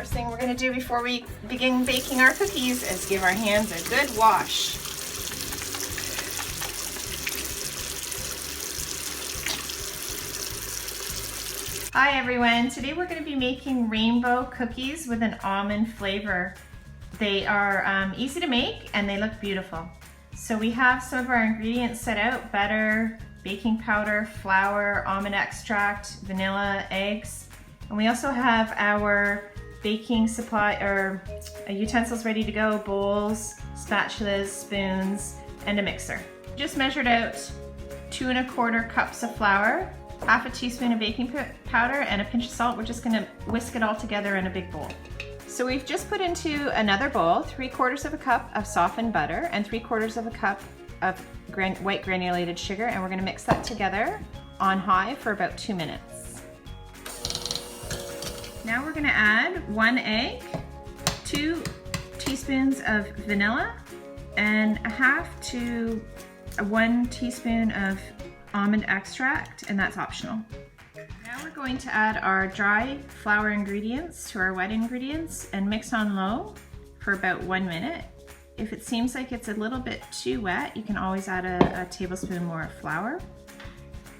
First thing we're going to do before we begin baking our cookies is give our hands a good wash. Hi everyone, today we're going to be making rainbow cookies with an almond flavor. They are easy to make and they look beautiful. So we have some of our ingredients set out: butter, baking powder, flour, almond extract, vanilla, eggs. And we also have our baking supply or utensils ready to go: bowls, spatulas, spoons, and a mixer. Just measured out 2 1/4 cups of flour, half a teaspoon of baking powder, and a pinch of salt. We're just gonna whisk it all together in a big bowl. So we've just put into another bowl 3/4 cup of softened butter and 3/4 cup of white granulated sugar, and we're gonna mix that together on high for about 2 minutes. Now we're gonna add 1 egg, 2 teaspoons of vanilla, and a half to 1 teaspoon of almond extract, and that's optional. Now we're going to add our dry flour ingredients to our wet ingredients and mix on low for about 1 minute. If it seems like it's a little bit too wet, you can always add a tablespoon more of flour.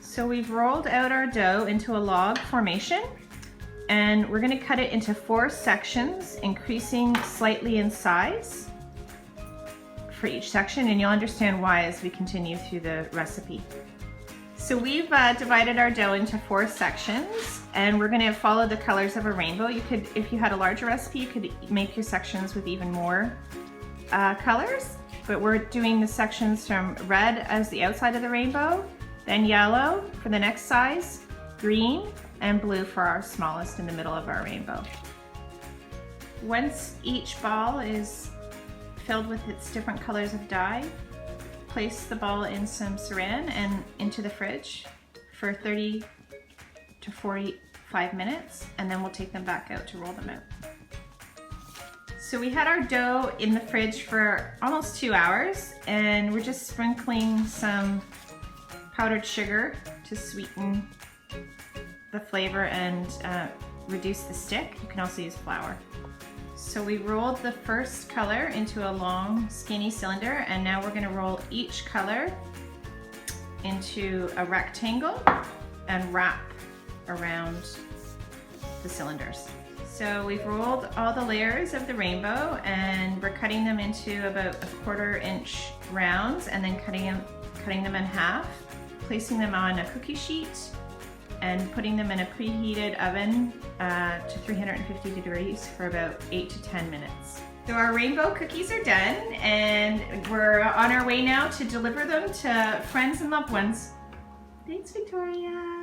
So we've rolled out our dough into a log formation, and we're going to cut it into 4 sections, increasing slightly in size for each section, and you'll understand why as we continue through the recipe. So we've divided our dough into 4 sections, and we're going to follow the colors of a rainbow. You could, if you had a larger recipe, you could make your sections with even more colors, but we're doing the sections from red as the outside of the rainbow, then yellow for the next size, green, and blue for our smallest in the middle of our rainbow. Once each ball is filled with its different colors of dye, place the ball in some saran and into the fridge for 30 to 45 minutes, and then we'll take them back out to roll them out. So we had our dough in the fridge for almost 2 hours, and we're just sprinkling some powdered sugar to sweeten the flavor and reduce the stick. You can also use flour. So we rolled the first color into a long skinny cylinder, and now we're going to roll each color into a rectangle and wrap around the cylinders. So we've rolled all the layers of the rainbow, and we're cutting them into about 1/4 inch rounds, and then cutting them in half, placing them on a cookie sheet, and putting them in a preheated oven to 350 degrees for about 8 to 10 minutes. So our rainbow cookies are done, and we're on our way now to deliver them to friends and loved ones. Thanks, Victoria.